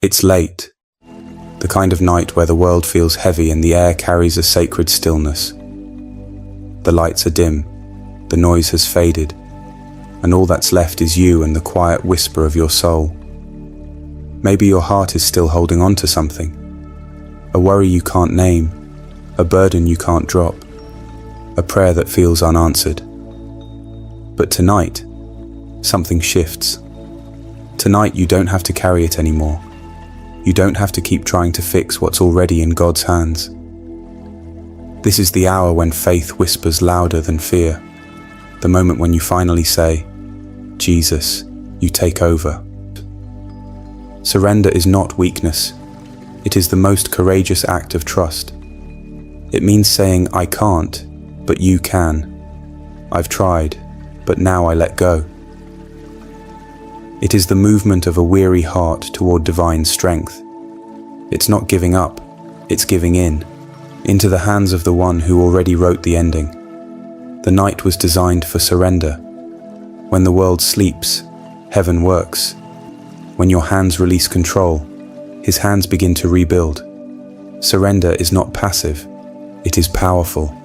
It's late, the kind of night where the world feels heavy and the air carries a sacred stillness. The lights are dim, the noise has faded, and all that's left is you and the quiet whisper of your soul. Maybe your heart is still holding on to something, a worry you can't name, a burden you can't drop, a prayer that feels unanswered. But tonight, something shifts. Tonight you don't have to carry it anymore. You don't have to keep trying to fix what's already in God's hands. This is the hour when faith whispers louder than fear, the moment when you finally say, Jesus, you take over. Surrender is not weakness. It is the most courageous act of trust. It means saying, I can't, but you can. I've tried, but now I let go. It is the movement of a weary heart toward divine strength. It's not giving up, it's giving in, into the hands of the one who already wrote the ending. The night was designed for surrender. When the world sleeps, heaven works. When your hands release control, his hands begin to rebuild. Surrender is not passive, it is powerful.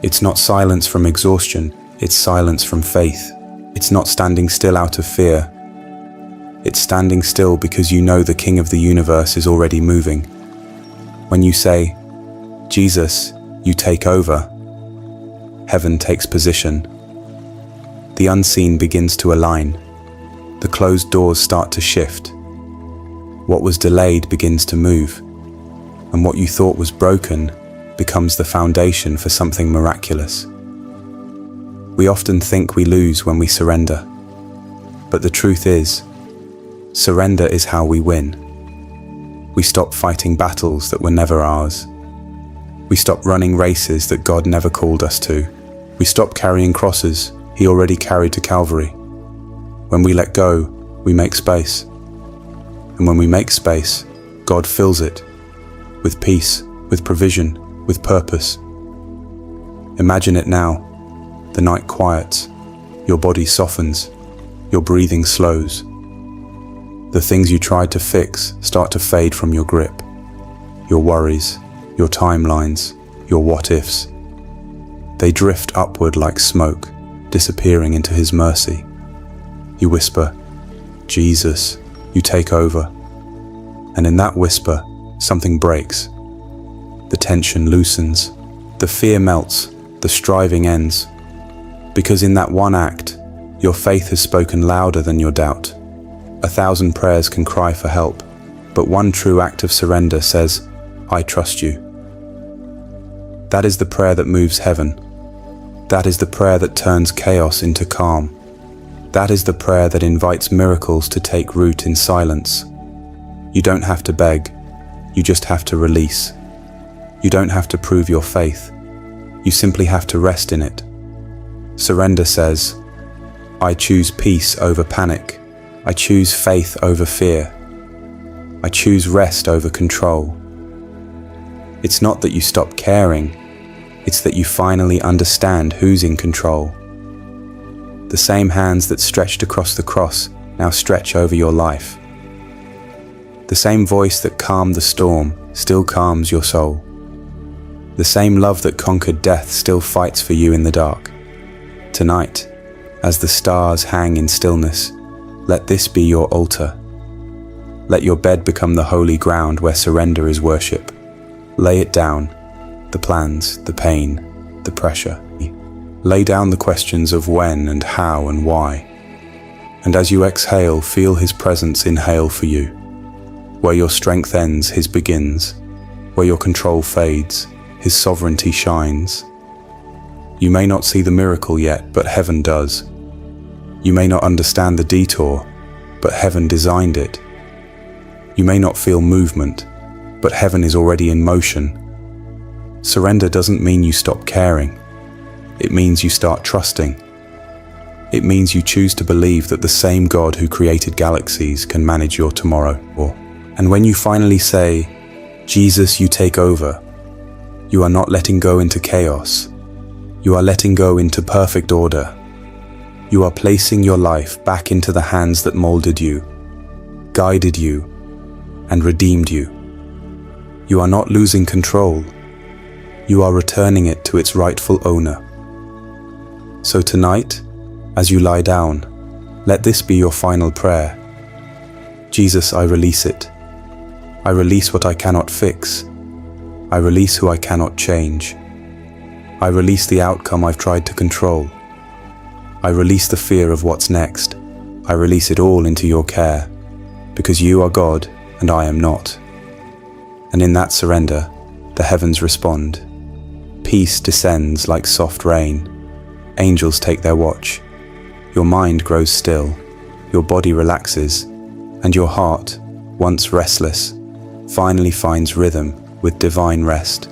It's not silence from exhaustion, it's silence from faith. It's not standing still out of fear. It's standing still because you know the King of the universe is already moving. When you say, Jesus, you take over, heaven takes position. The unseen begins to align. The closed doors start to shift. What was delayed begins to move. And what you thought was broken becomes the foundation for something miraculous. We often think we lose when we surrender. But the truth is, surrender is how we win. We stop fighting battles that were never ours. We stop running races that God never called us to. We stop carrying crosses He already carried to Calvary. When we let go, we make space. And when we make space, God fills it with peace, with provision, with purpose. Imagine it now. The night quiets, your body softens, your breathing slows. The things you tried to fix start to fade from your grip. Your worries, your timelines, your what-ifs. They drift upward like smoke, disappearing into His mercy. You whisper, Jesus, you take over. And in that whisper, something breaks. The tension loosens, the fear melts, the striving ends. Because in that one act, your faith has spoken louder than your doubt. 1,000 prayers can cry for help, but one true act of surrender says, I trust you. That is the prayer that moves heaven. That is the prayer that turns chaos into calm. That is the prayer that invites miracles to take root in silence. You don't have to beg, you just have to release. You don't have to prove your faith, you simply have to rest in it. Surrender says, I choose peace over panic. I choose faith over fear. I choose rest over control. It's not that you stop caring, it's that you finally understand who's in control. The same hands that stretched across the cross now stretch over your life. The same voice that calmed the storm still calms your soul. The same love that conquered death still fights for you in the dark. Tonight, as the stars hang in stillness, let this be your altar. Let your bed become the holy ground where surrender is worship. Lay it down, the plans, the pain, the pressure. Lay down the questions of when and how and why. And as you exhale, feel His presence inhale for you. Where your strength ends, His begins. Where your control fades, His sovereignty shines. You may not see the miracle yet, but heaven does. You may not understand the detour, but heaven designed it. You may not feel movement, but heaven is already in motion. Surrender doesn't mean you stop caring. It means you start trusting. It means you choose to believe that the same God who created galaxies can manage your tomorrow. And when you finally say, Jesus, you take over, you are not letting go into chaos. You are letting go into perfect order. You are placing your life back into the hands that molded you, guided you, and redeemed you. You are not losing control. You are returning it to its rightful owner. So tonight, as you lie down, let this be your final prayer. Jesus, I release it. I release what I cannot fix. I release who I cannot change. I release the outcome I've tried to control. I release the fear of what's next. I release it all into your care, because you are God and I am not. And in that surrender, the heavens respond. Peace descends like soft rain. Angels take their watch. Your mind grows still. Your body relaxes. And your heart, once restless, finally finds rhythm with divine rest.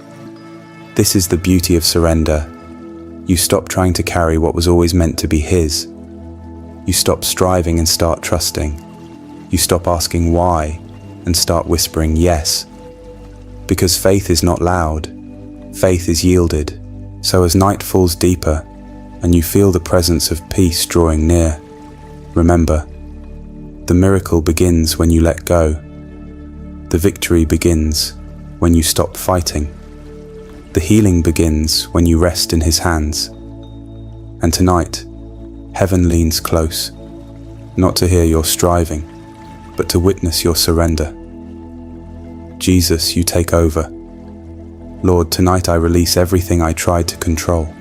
This is the beauty of surrender. You stop trying to carry what was always meant to be his. You stop striving and start trusting. You stop asking why and start whispering yes. Because faith is not loud. Faith is yielded. So as night falls deeper and you feel the presence of peace drawing near, remember, the miracle begins when you let go. The victory begins when you stop fighting. The healing begins when you rest in his hands. And tonight, heaven leans close, not to hear your striving, but to witness your surrender. Jesus, you take over. Lord, tonight I release everything I tried to control,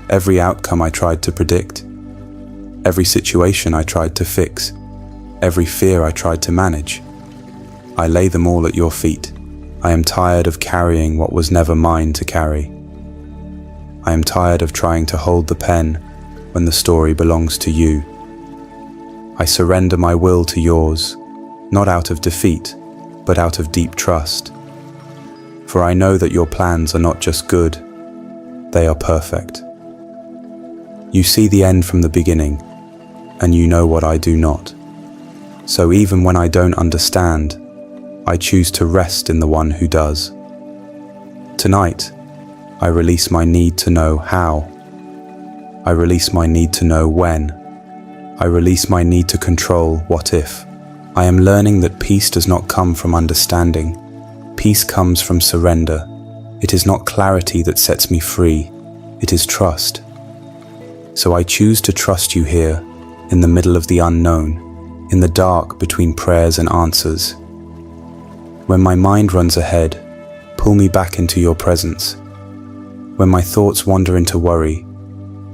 every outcome I tried to predict, every situation I tried to fix, every fear I tried to manage. I lay them all at your feet. I am tired of carrying what was never mine to carry. I am tired of trying to hold the pen when the story belongs to you. I surrender my will to yours, not out of defeat, but out of deep trust. For I know that your plans are not just good, they are perfect. You see the end from the beginning, and you know what I do not. So even when I don't understand, I choose to rest in the one who does. Tonight, I release my need to know how. I release my need to know when. I release my need to control what if. I am learning that peace does not come from understanding. Peace comes from surrender. It is not clarity that sets me free. It is trust. So I choose to trust you here, in the middle of the unknown, in the dark between prayers and answers. When my mind runs ahead, pull me back into your presence. When my thoughts wander into worry,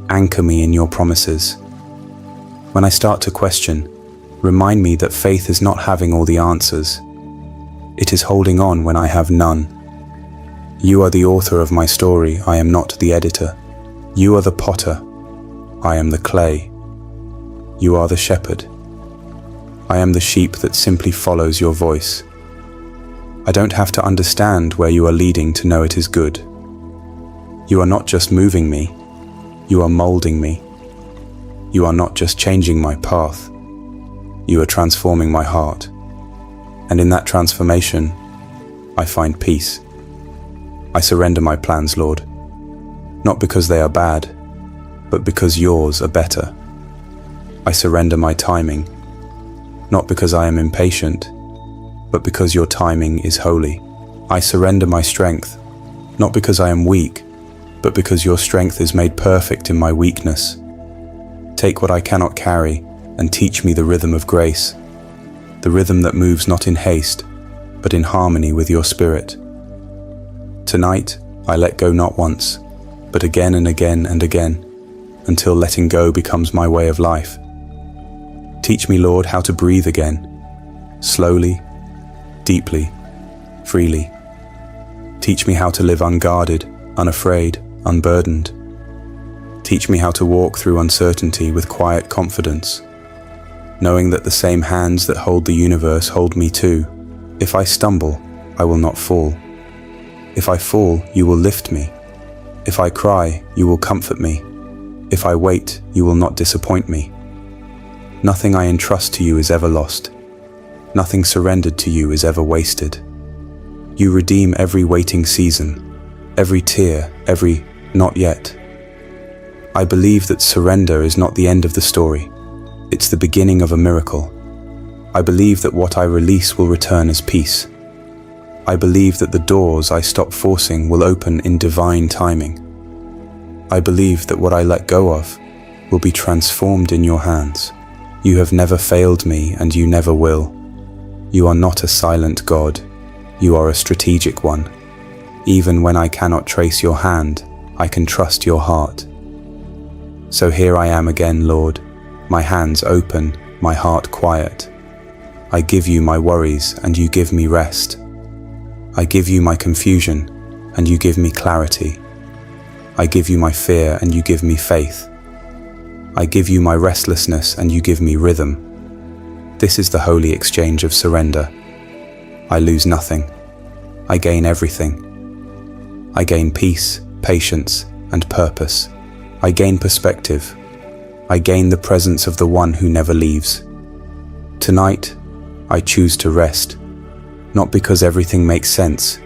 anchor me in your promises. When I start to question, remind me that faith is not having all the answers. It is holding on when I have none. You are the author of my story, I am not the editor. You are the potter, I am the clay. You are the shepherd. I am the sheep that simply follows your voice. I don't have to understand where you are leading to know it is good. You are not just moving me, you are molding me. You are not just changing my path, you are transforming my heart. And in that transformation, I find peace. I surrender my plans, Lord, not because they are bad, but because yours are better. I surrender my timing, not because I am impatient, but because your timing is holy. I surrender my strength, not because I am weak, but because your strength is made perfect in my weakness. Take what I cannot carry and teach me the rhythm of grace, the rhythm that moves not in haste, but in harmony with your spirit. Tonight, I let go not once, but again and again and again, until letting go becomes my way of life. Teach me, Lord, how to breathe again, slowly, deeply, freely. Teach me how to live unguarded, unafraid, unburdened. Teach me how to walk through uncertainty with quiet confidence, knowing that the same hands that hold the universe hold me too. If I stumble, I will not fall. If I fall, you will lift me. If I cry, you will comfort me. If I wait, you will not disappoint me. Nothing I entrust to you is ever lost. Nothing surrendered to you is ever wasted. You redeem every waiting season, every tear, every not yet. I believe that surrender is not the end of the story. It's the beginning of a miracle. I believe that what I release will return as peace. I believe that the doors I stop forcing will open in divine timing. I believe that what I let go of will be transformed in your hands. You have never failed me, and you never will. You are not a silent God. You are a strategic one. Even when I cannot trace your hand, I can trust your heart. So here I am again, Lord, my hands open, my heart quiet. I give you my worries, and you give me rest. I give you my confusion, and you give me clarity. I give you my fear, and you give me faith. I give you my restlessness, and you give me rhythm. This is the holy exchange of surrender. I lose nothing. I gain everything. I gain peace, patience, and purpose. I gain perspective. I gain the presence of the one who never leaves. Tonight, I choose to rest, not because everything makes sense,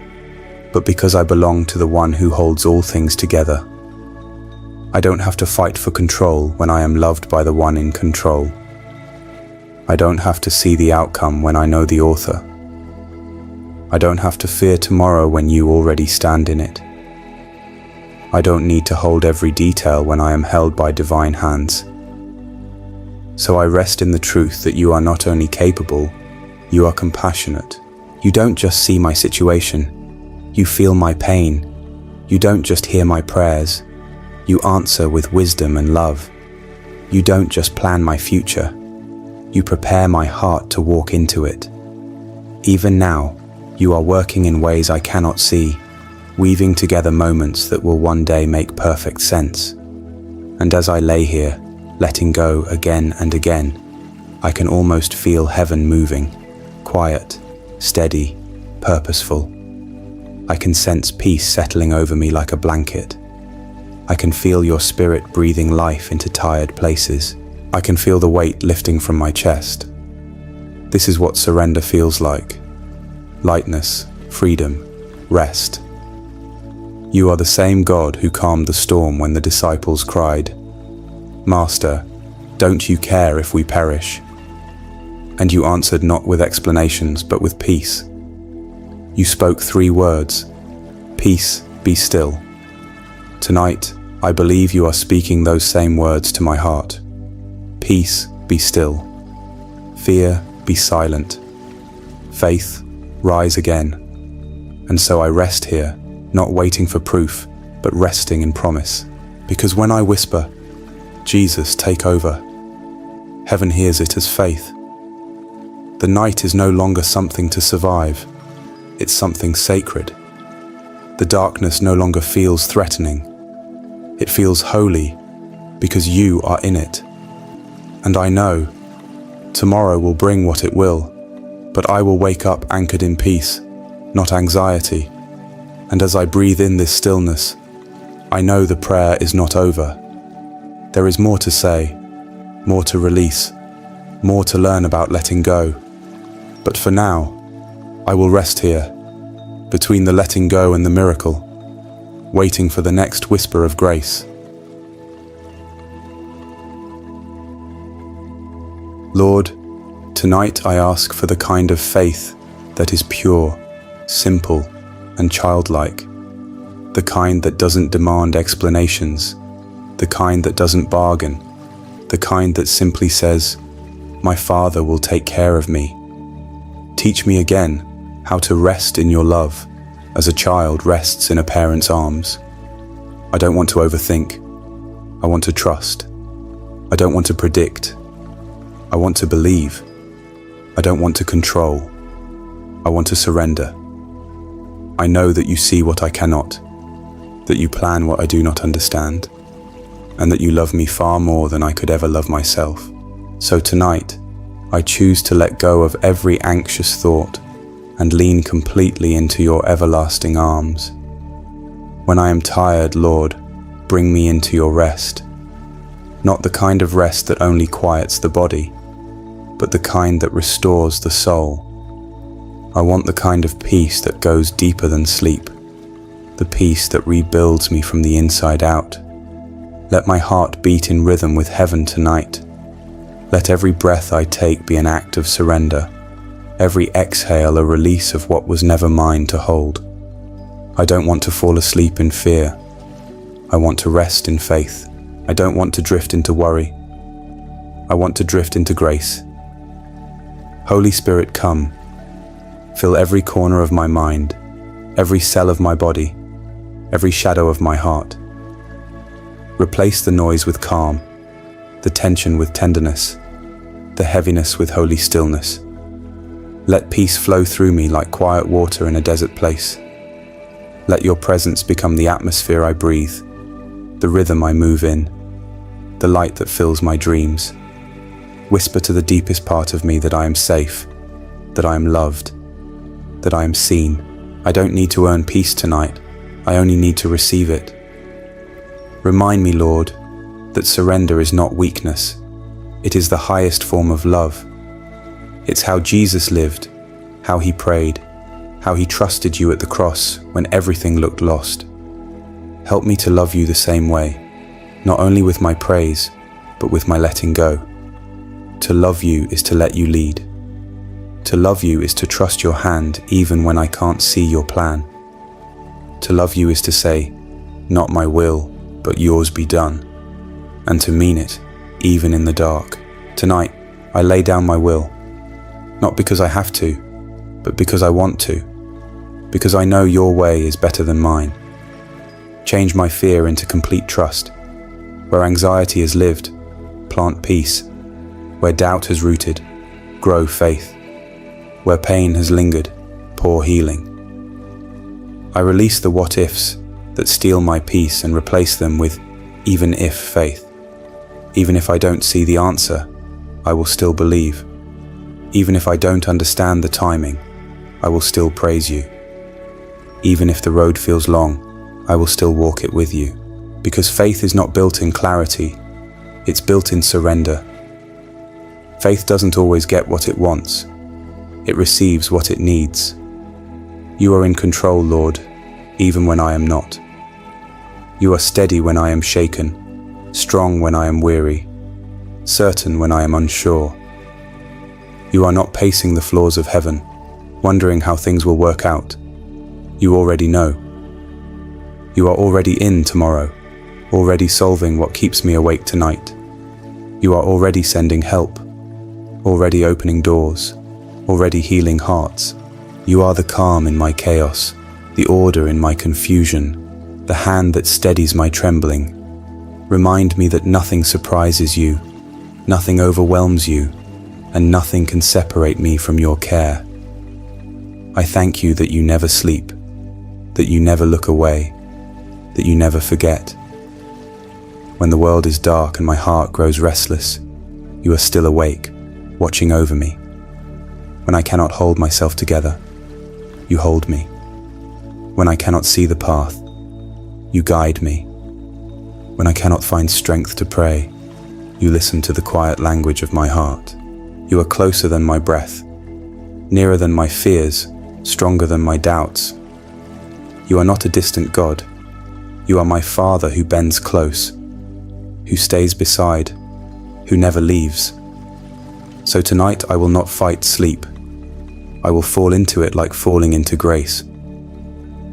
but because I belong to the one who holds all things together. I don't have to fight for control when I am loved by the one in control. I don't have to see the outcome when I know the author. I don't have to fear tomorrow when you already stand in it. I don't need to hold every detail when I am held by divine hands. So I rest in the truth that you are not only capable, you are compassionate. You don't just see my situation, you feel my pain. You don't just hear my prayers, you answer with wisdom and love. You don't just plan my future, you prepare my heart to walk into it. Even now, you are working in ways I cannot see, weaving together moments that will one day make perfect sense. And as I lay here, letting go again and again, I can almost feel heaven moving, quiet, steady, purposeful. I can sense peace settling over me like a blanket. I can feel your spirit breathing life into tired places. I can feel the weight lifting from my chest. This is what surrender feels like. Lightness, freedom, rest. You are the same God who calmed the storm when the disciples cried, "Master, don't you care if we perish?" And you answered not with explanations, but with peace. You spoke 3 words, "Peace, be still." Tonight, I believe you are speaking those same words to my heart. Peace, be still. Fear, be silent. Faith, rise again. And so I rest here, not waiting for proof, but resting in promise. Because when I whisper, "Jesus, take over," heaven hears it as faith. The night is no longer something to survive, it's something sacred. The darkness no longer feels threatening, it feels holy because you are in it. And I know tomorrow will bring what it will, but I will wake up anchored in peace, not anxiety. And as I breathe in this stillness, I know the prayer is not over. There is more to say, more to release, more to learn about letting go. But for now, I will rest here, between the letting go and the miracle, waiting for the next whisper of grace. Lord, tonight I ask for the kind of faith that is pure, simple, and childlike, the kind that doesn't demand explanations, the kind that doesn't bargain, the kind that simply says, "My Father will take care of me." Teach me again how to rest in your love, as a child rests in a parent's arms. I don't want to overthink. I want to trust. I don't want to predict. I want to believe. I don't want to control. I want to surrender. I know that you see what I cannot, that you plan what I do not understand, and that you love me far more than I could ever love myself. So tonight, I choose to let go of every anxious thought and lean completely into your everlasting arms. When I am tired, Lord, bring me into your rest. Not the kind of rest that only quiets the body, but the kind that restores the soul. I want the kind of peace that goes deeper than sleep, the peace that rebuilds me from the inside out. Let my heart beat in rhythm with heaven tonight. Let every breath I take be an act of surrender, every exhale a release of what was never mine to hold. I don't want to fall asleep in fear. I want to rest in faith. I don't want to drift into worry. I want to drift into grace. Holy Spirit, come. Fill every corner of my mind, every cell of my body, every shadow of my heart. Replace the noise with calm, the tension with tenderness, the heaviness with holy stillness. Let peace flow through me like quiet water in a desert place. Let your presence become the atmosphere I breathe, the rhythm I move in, the light that fills my dreams. Whisper to the deepest part of me that I am safe, that I am loved, that I am seen. I don't need to earn peace tonight. I only need to receive it. Remind me, Lord, that surrender is not weakness. It is the highest form of love. It's how Jesus lived, how he prayed, how he trusted you at the cross when everything looked lost. Help me to love you the same way, not only with my praise, but with my letting go. To love you is to let you lead. To love you is to trust your hand even when I can't see your plan. To love you is to say, not my will, but yours be done. And to mean it, even in the dark. Tonight, I lay down my will. Not because I have to, but because I want to. Because I know your way is better than mine. Change my fear into complete trust. Where anxiety has lived, plant peace. Where doubt has rooted, grow faith. Where pain has lingered, pour healing. I release the what-ifs that steal my peace and replace them with even-if faith. Even if I don't see the answer, I will still believe. Even if I don't understand the timing, I will still praise you. Even if the road feels long, I will still walk it with you. Because faith is not built in clarity, it's built in surrender. Faith doesn't always get what it wants. It receives what it needs. You are in control, Lord, even when I am not. You are steady when I am shaken, strong when I am weary, certain when I am unsure. You are not pacing the floors of heaven, wondering how things will work out. You already know. You are already in tomorrow, already solving what keeps me awake tonight. You are already sending help, already opening doors, already healing hearts. You are the calm in my chaos, the order in my confusion, the hand that steadies my trembling. Remind me that nothing surprises you, nothing overwhelms you, and nothing can separate me from your care. I thank you that you never sleep, that you never look away, that you never forget. When the world is dark and my heart grows restless, you are still awake, watching over me. When I cannot hold myself together, you hold me. When I cannot see the path, you guide me. When I cannot find strength to pray, you listen to the quiet language of my heart. You are closer than my breath, nearer than my fears, stronger than my doubts. You are not a distant God. You are my Father who bends close, who stays beside, who never leaves. So tonight I will not fight sleep. I will fall into it like falling into grace.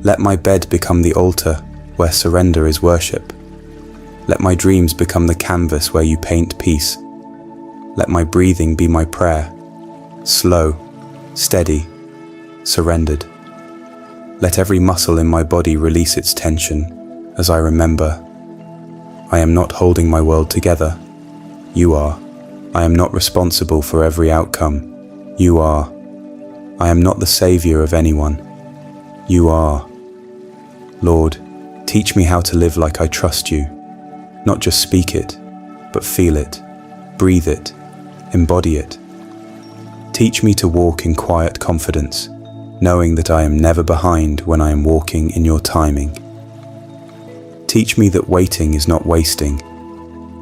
Let my bed become the altar where surrender is worship. Let my dreams become the canvas where you paint peace. Let my breathing be my prayer, slow, steady, surrendered. Let every muscle in my body release its tension as I remember, I am not holding my world together. You are. I am not responsible for every outcome. You are. I am not the savior of anyone. You are. Lord, teach me how to live like I trust you. Not just speak it, but feel it, breathe it, embody it. Teach me to walk in quiet confidence, knowing that I am never behind when I am walking in your timing. Teach me that waiting is not wasting,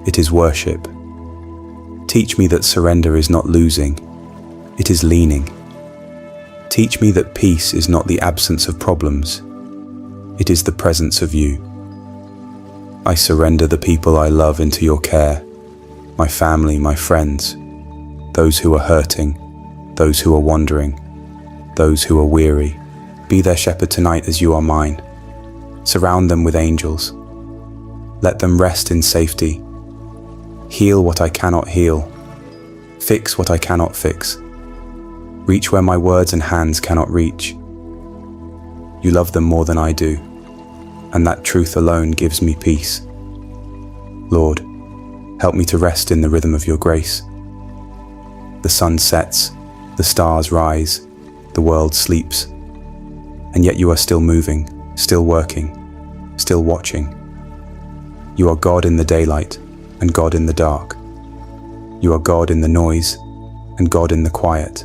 it is worship. Teach me that surrender is not losing, it is leaning. Teach me that peace is not the absence of problems, it is the presence of you. I surrender the people I love into your care, my family, my friends, those who are hurting, those who are wandering, those who are weary. Be their shepherd tonight as you are mine. Surround them with angels. Let them rest in safety. Heal what I cannot heal. Fix what I cannot fix. Reach where my words and hands cannot reach. You love them more than I do, and that truth alone gives me peace. Lord, help me to rest in the rhythm of your grace. The sun sets, the stars rise, the world sleeps, and yet you are still moving, still working, still watching. You are God in the daylight and God in the dark. You are God in the noise and God in the quiet.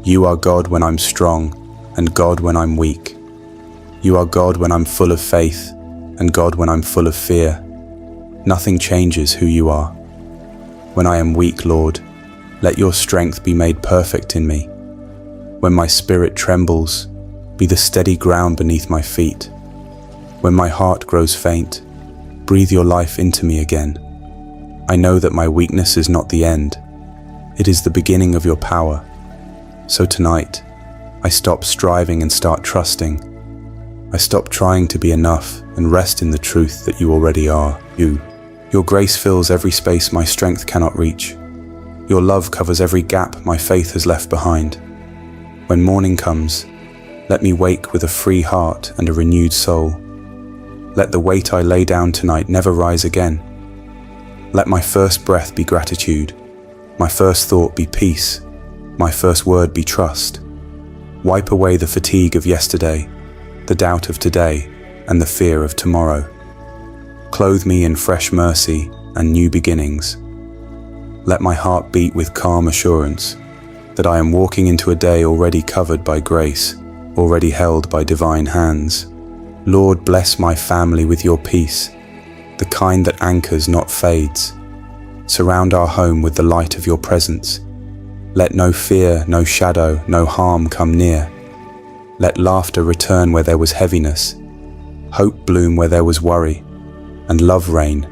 You are God when I'm strong and God when I'm weak. You are God when I'm full of faith and God when I'm full of fear. Nothing changes who you are. When I am weak, Lord, let your strength be made perfect in me. When my spirit trembles, be the steady ground beneath my feet. When my heart grows faint, breathe your life into me again. I know that my weakness is not the end. It is the beginning of your power. So tonight, I stop striving and start trusting. I stop trying to be enough and rest in the truth that you already are, you. Your grace fills every space my strength cannot reach. Your love covers every gap my faith has left behind. When morning comes, let me wake with a free heart and a renewed soul. Let the weight I lay down tonight never rise again. Let my first breath be gratitude, my first thought be peace, my first word be trust. Wipe away the fatigue of yesterday, the doubt of today, and the fear of tomorrow. Clothe me in fresh mercy and new beginnings. Let my heart beat with calm assurance that I am walking into a day already covered by grace, already held by divine hands. Lord, bless my family with your peace, the kind that anchors, not fades. Surround our home with the light of your presence. Let no fear, no shadow, no harm come near. Let laughter return where there was heaviness, hope bloom where there was worry, and love reign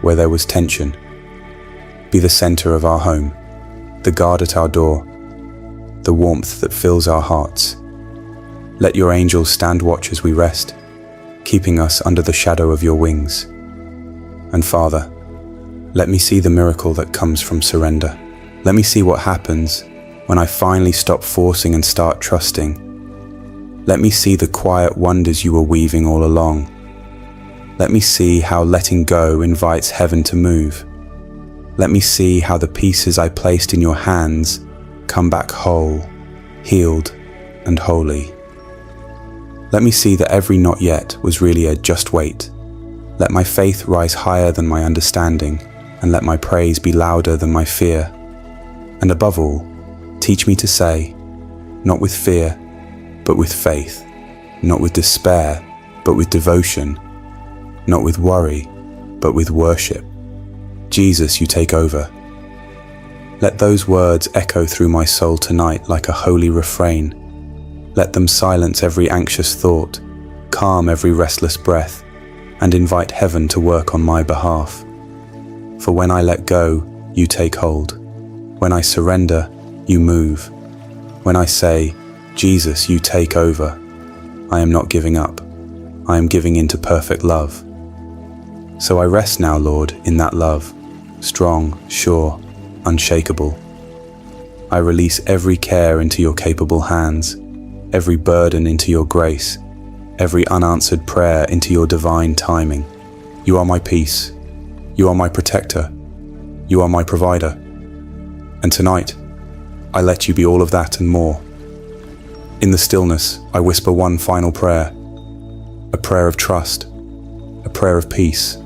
where there was tension. Be the center of our home, the guard at our door, the warmth that fills our hearts. Let your angels stand watch as we rest, keeping us under the shadow of your wings. And Father, let me see the miracle that comes from surrender. Let me see what happens when I finally stop forcing and start trusting. Let me see the quiet wonders you were weaving all along. Let me see how letting go invites heaven to move. Let me see how the pieces I placed in your hands come back whole, healed, and holy. Let me see that every not yet was really a just wait. Let my faith rise higher than my understanding, and let my praise be louder than my fear. And above all, teach me to say, not with fear, but with faith, not with despair, but with devotion, not with worry, but with worship. Jesus, you take over. Let those words echo through my soul tonight like a holy refrain. Let them silence every anxious thought, calm every restless breath, and invite heaven to work on my behalf. For when I let go, you take hold. When I surrender, you move. When I say, Jesus, you take over, I am not giving up. I am giving into perfect love. So I rest now, Lord, in that love, strong, sure, unshakable. I release every care into your capable hands, every burden into your grace, every unanswered prayer into your divine timing. You are my peace. You are my protector. You are my provider. And tonight, I let you be all of that and more. In the stillness, I whisper one final prayer, a prayer of trust, a prayer of peace,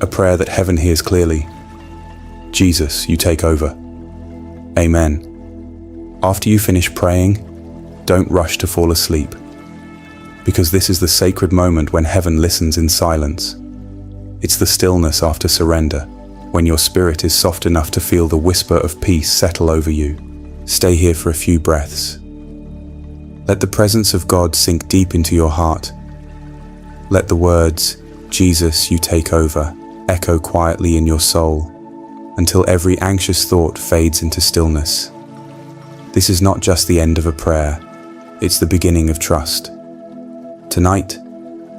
a prayer that heaven hears clearly. Jesus, you take over. Amen. After you finish praying, don't rush to fall asleep, because this is the sacred moment when heaven listens in silence. It's the stillness after surrender, when your spirit is soft enough to feel the whisper of peace settle over you. Stay here for a few breaths. Let the presence of God sink deep into your heart. Let the words, Jesus, you take over, echo quietly in your soul. until every anxious thought fades into stillness. This is not just the end of a prayer, it's the beginning of trust. Tonight,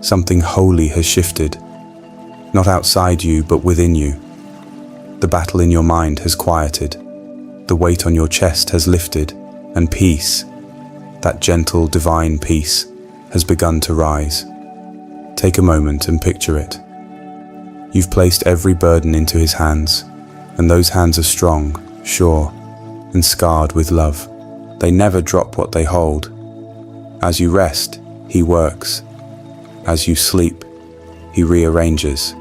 something holy has shifted, not outside you but within you. The battle in your mind has quieted, the weight on your chest has lifted, and peace, that gentle, divine peace, has begun to rise. Take a moment and picture it. You've placed every burden into His hands, and those hands are strong, sure, and scarred with love. They never drop what they hold. As you rest, He works. As you sleep, He rearranges.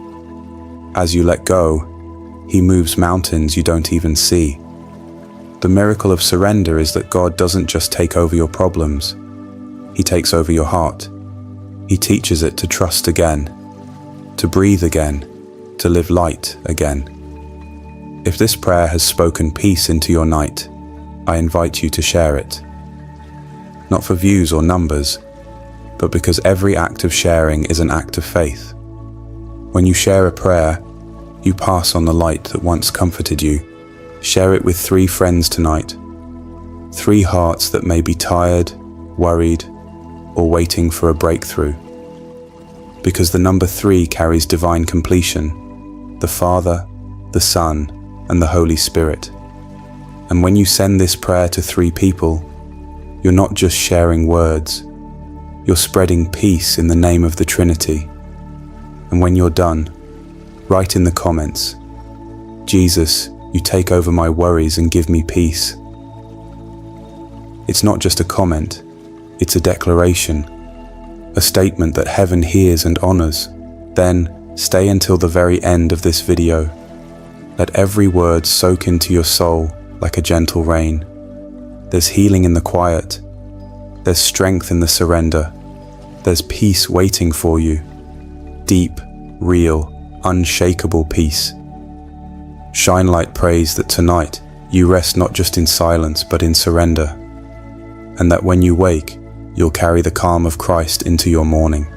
As you let go, He moves mountains you don't even see. The miracle of surrender is that God doesn't just take over your problems. He takes over your heart. He teaches it to trust again, to breathe again, to live light again. If this prayer has spoken peace into your night, I invite you to share it. Not for views or numbers, but because every act of sharing is an act of faith. When you share a prayer, you pass on the light that once comforted you. Share it with 3 friends tonight. 3 hearts that may be tired, worried, or waiting for a breakthrough. Because the number 3 carries divine completion, the Father, the Son, and the Holy Spirit. And when you send this prayer to 3 people, you're not just sharing words, you're spreading peace in the name of the Trinity. And when you're done, write in the comments, "Jesus, you take over my worries and give me peace." It's not just a comment, it's a declaration, a statement that heaven hears and honors. Then, stay until the very end of this video. Let every word soak into your soul like a gentle rain. There's healing in the quiet. There's strength in the surrender. There's peace waiting for you. Deep, real, unshakable peace. Shine Light prays that tonight you rest not just in silence but in surrender, and that when you wake, you'll carry the calm of Christ into your morning.